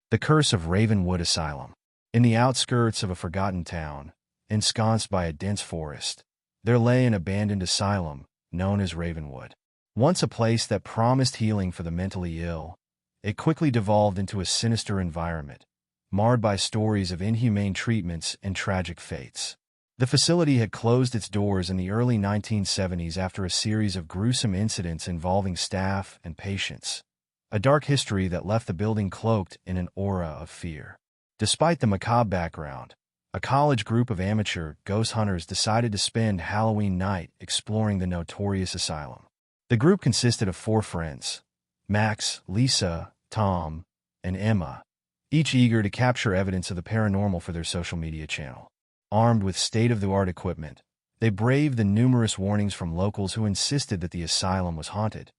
The Curse of Ravenwood Asylum. In the outskirts of a forgotten town, ensconced by a dense forest, there lay an abandoned asylum known as Ravenwood. Once a place that promised healing for the mentally ill, it quickly devolved into a sinister environment, marred by stories of inhumane treatments and tragic fates. The facility had closed its doors in the early 1970s after a series of gruesome incidents involving staff and patients, a dark history that left the building cloaked in an aura of fear. Despite the macabre background, a college group of amateur ghost hunters decided to spend Halloween night exploring the notorious asylum. The group consisted of 4 friends: Max, Lisa, Tom, and Emma, each eager to capture evidence of the paranormal for their social media channel. Armed with state-of-the-art equipment, they braved the numerous warnings from locals who insisted that the asylum was haunted,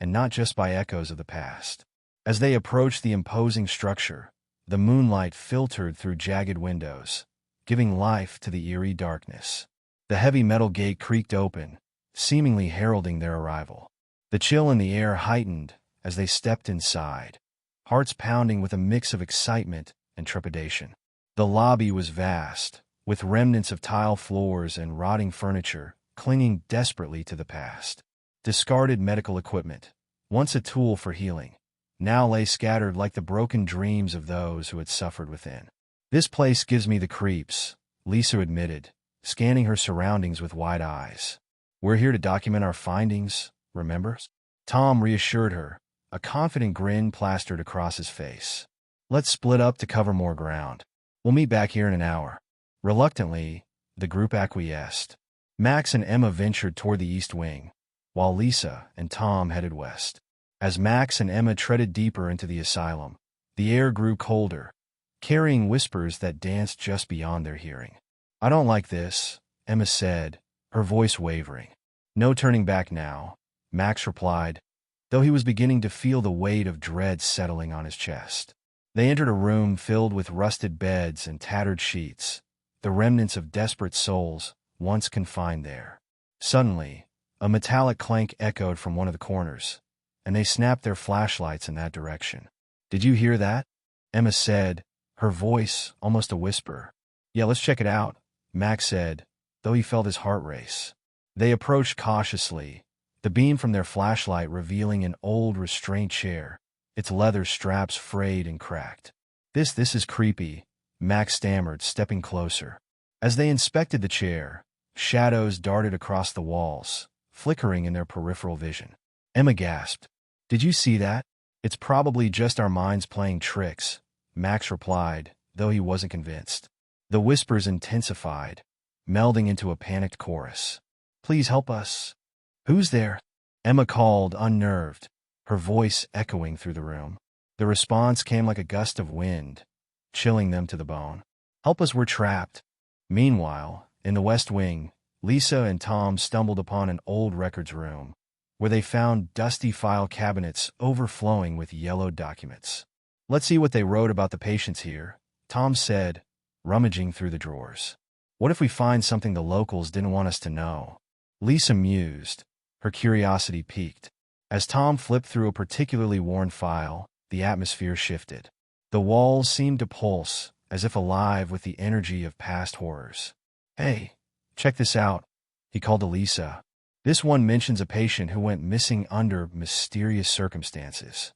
and not just by echoes of the past. As they approached the imposing structure, the moonlight filtered through jagged windows, giving life to the eerie darkness. The heavy metal gate creaked open, seemingly heralding their arrival. The chill in the air heightened as they stepped inside, hearts pounding with a mix of excitement and trepidation. The lobby was vast, with remnants of tile floors and rotting furniture clinging desperately to the past. Discarded medical equipment, once a tool for healing, now lay scattered like the broken dreams of those who had suffered within. "This place gives me the creeps," Lisa admitted, scanning her surroundings with wide eyes. "We're here to document our findings, remember?" Tom reassured her, a confident grin plastered across his face. "Let's split up to cover more ground. We'll meet back here in an hour." Reluctantly, the group acquiesced. Max and Emma ventured toward the east wing, while Lisa and Tom headed west. As Max and Emma treaded deeper into the asylum, the air grew colder, carrying whispers that danced just beyond their hearing. "I don't like this," Emma said, her voice wavering. "No turning back now," Max replied, though he was beginning to feel the weight of dread settling on his chest. They entered a room filled with rusted beds and tattered sheets, the remnants of desperate souls once confined there. Suddenly, a metallic clank echoed from one of the corners, and they snapped their flashlights in that direction. "Did you hear that?" Emma said, her voice almost a whisper. "Yeah, let's check it out," Max said, though he felt his heart race. They approached cautiously, the beam from their flashlight revealing an old restraint chair, its leather straps frayed and cracked. This is creepy," Max stammered, stepping closer. As they inspected the chair, shadows darted across the walls, flickering in their peripheral vision. Emma gasped. "Did you see that?" "It's probably just our minds playing tricks," Max replied, though he wasn't convinced. The whispers intensified, melding into a panicked chorus. "Please help us." "Who's there?" Emma called, unnerved, her voice echoing through the room. The response came like a gust of wind, chilling them to the bone. "Help us, we're trapped." Meanwhile, in the West Wing, Lisa and Tom stumbled upon an old records room, where they found dusty file cabinets overflowing with yellowed documents. "Let's see what they wrote about the patients here," Tom said, rummaging through the drawers. "What if we find something the locals didn't want us to know?" Lisa mused, her curiosity piqued. As Tom flipped through a particularly worn file, the atmosphere shifted. The walls seemed to pulse, as if alive with the energy of past horrors. "Hey, check this out," he called to Lisa. "This one mentions a patient who went missing under mysterious circumstances."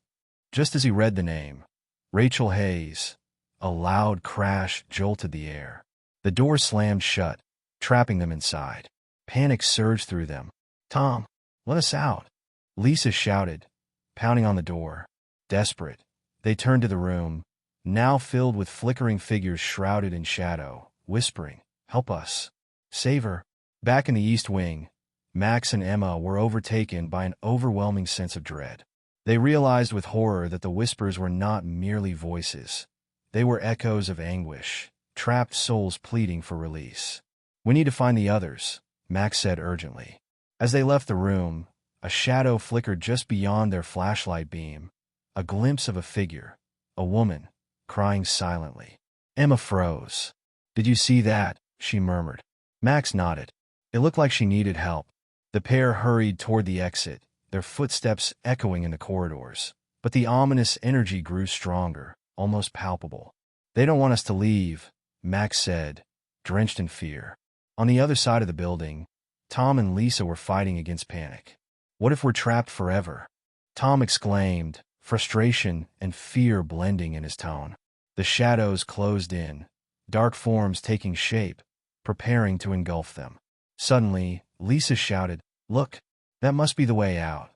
Just as he read the name, Rachel Hayes, a loud crash jolted the air. The door slammed shut, trapping them inside. Panic surged through them. "Tom, let us out," Lisa shouted, pounding on the door. Desperate, they turned to the room, now filled with flickering figures shrouded in shadow, whispering, "Help us. Save her." Back in the East Wing, Max and Emma were overtaken by an overwhelming sense of dread. They realized with horror that the whispers were not merely voices. They were echoes of anguish, trapped souls pleading for release. "We need to find the others," Max said urgently. As they left the room, a shadow flickered just beyond their flashlight beam, a glimpse of a figure, a woman, crying silently. Emma froze. "Did you see that?" she murmured. Max nodded. It looked like she needed help. The pair hurried toward the exit, their footsteps echoing in the corridors. But the ominous energy grew stronger, almost palpable. "They don't want us to leave," Max said, drenched in fear. On the other side of the building, Tom and Lisa were fighting against panic. "What if we're trapped forever?" Tom exclaimed, frustration and fear blending in his tone. The shadows closed in, dark forms taking shape, preparing to engulf them. Suddenly, Lisa shouted, "Look, that must be the way out."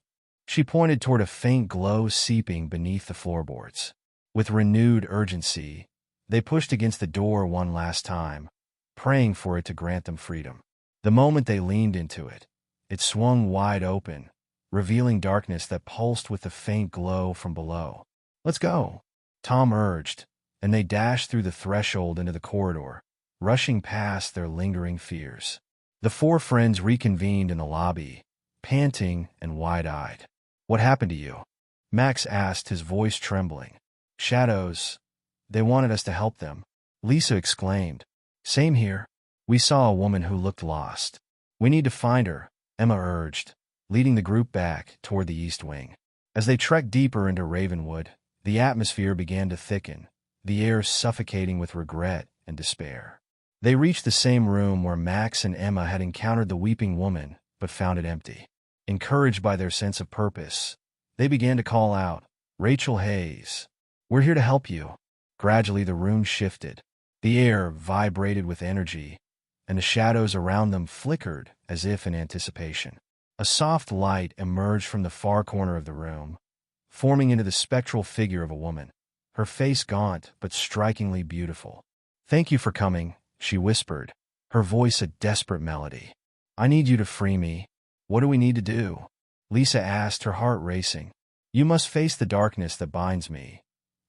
She pointed toward a faint glow seeping beneath the floorboards. With renewed urgency, they pushed against the door one last time, praying for it to grant them freedom. The moment they leaned into it, it swung wide open, revealing darkness that pulsed with the faint glow from below. "Let's go," Tom urged, and they dashed through the threshold into the corridor, rushing past their lingering fears. The four friends reconvened in the lobby, panting and wide-eyed. "What happened to you?" Max asked, his voice trembling. "Shadows. They wanted us to help them," Lisa exclaimed. "Same here. We saw a woman who looked lost. We need to find her," Emma urged, leading the group back toward the east wing. As they trekked deeper into Ravenwood, the atmosphere began to thicken, the air suffocating with regret and despair. They reached the same room where Max and Emma had encountered the weeping woman, but found it empty. Encouraged by their sense of purpose, they began to call out, "Rachel Hayes, we're here to help you." Gradually the room shifted. The air vibrated with energy, and the shadows around them flickered as if in anticipation. A soft light emerged from the far corner of the room, forming into the spectral figure of a woman, her face gaunt but strikingly beautiful. "Thank you for coming," she whispered, her voice a desperate melody. "I need you to free me." "What do we need to do?" Lisa asked, her heart racing. "You must face the darkness that binds me,"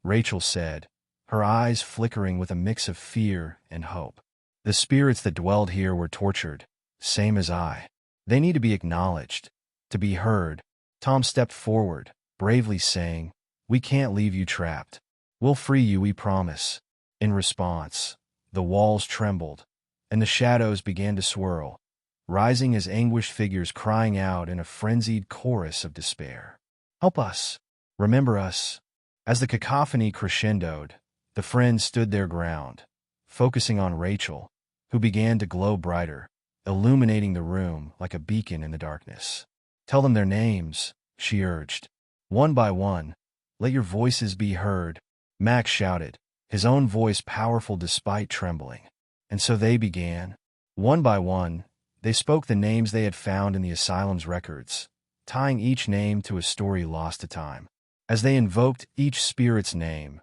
Rachel said, her eyes flickering with a mix of fear and hope. "The spirits that dwelled here were tortured, same as I. They need to be acknowledged, to be heard." Tom stepped forward, bravely saying, "We can't leave you trapped. We'll free you, we promise." In response, the walls trembled, and the shadows began to swirl, rising as anguished figures crying out in a frenzied chorus of despair. "Help us! Remember us!" As the cacophony crescendoed, the friends stood their ground, focusing on Rachel, who began to glow brighter, illuminating the room like a beacon in the darkness. "Tell them their names," she urged. "One by one, let your voices be heard," Max shouted, his own voice powerful despite trembling. And so they began. One by one, they spoke the names they had found in the asylum's records, tying each name to a story lost to time. As they invoked each spirit's name,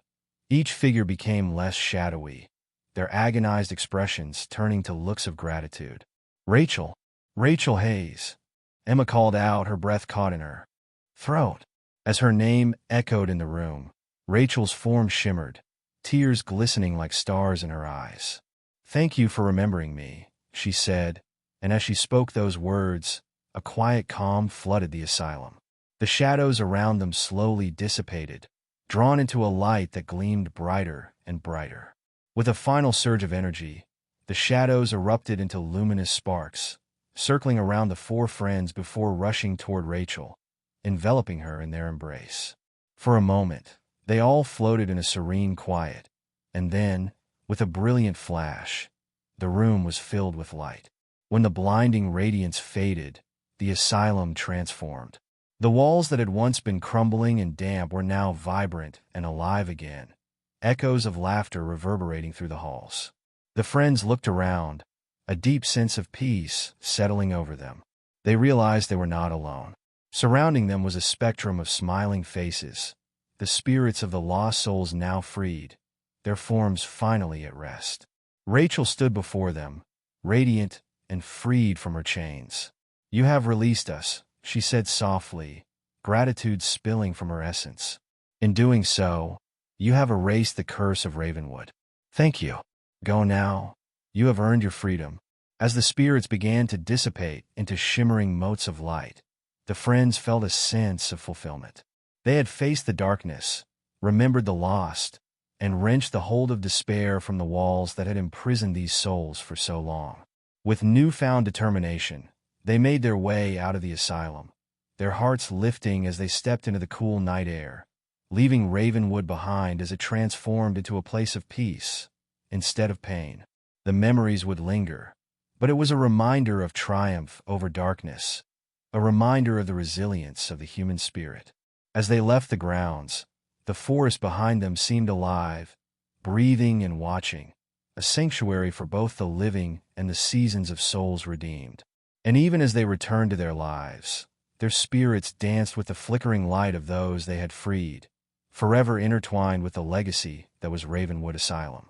each figure became less shadowy, their agonized expressions turning to looks of gratitude. "Rachel! Rachel Hayes!" Emma called out, her breath caught in her throat. As her name echoed in the room, Rachel's form shimmered, tears glistening like stars in her eyes. "Thank you for remembering me," she said, and as she spoke those words, a quiet calm flooded the asylum. The shadows around them slowly dissipated, drawn into a light that gleamed brighter and brighter. With a final surge of energy, the shadows erupted into luminous sparks, circling around the four friends before rushing toward Rachel, enveloping her in their embrace. For a moment, they all floated in a serene quiet, and then, with a brilliant flash, the room was filled with light. When the blinding radiance faded, the asylum transformed. The walls that had once been crumbling and damp were now vibrant and alive again, echoes of laughter reverberating through the halls. The friends looked around, a deep sense of peace settling over them. They realized they were not alone. Surrounding them was a spectrum of smiling faces, the spirits of the lost souls now freed, their forms finally at rest. Rachel stood before them, radiant and freed from her chains. "You have released us," she said softly, gratitude spilling from her essence. "In doing so, you have erased the curse of Ravenwood. Thank you. Go now. You have earned your freedom." As the spirits began to dissipate into shimmering motes of light, the friends felt a sense of fulfillment. They had faced the darkness, remembered the lost, and wrenched the hold of despair from the walls that had imprisoned these souls for so long. With newfound determination, they made their way out of the asylum, their hearts lifting as they stepped into the cool night air, leaving Ravenwood behind as it transformed into a place of peace instead of pain. The memories would linger, but it was a reminder of triumph over darkness, a reminder of the resilience of the human spirit. As they left the grounds, the forest behind them seemed alive, breathing and watching, a sanctuary for both the living and the seasons of souls redeemed. And even as they returned to their lives, their spirits danced with the flickering light of those they had freed, forever intertwined with the legacy that was Ravenwood Asylum.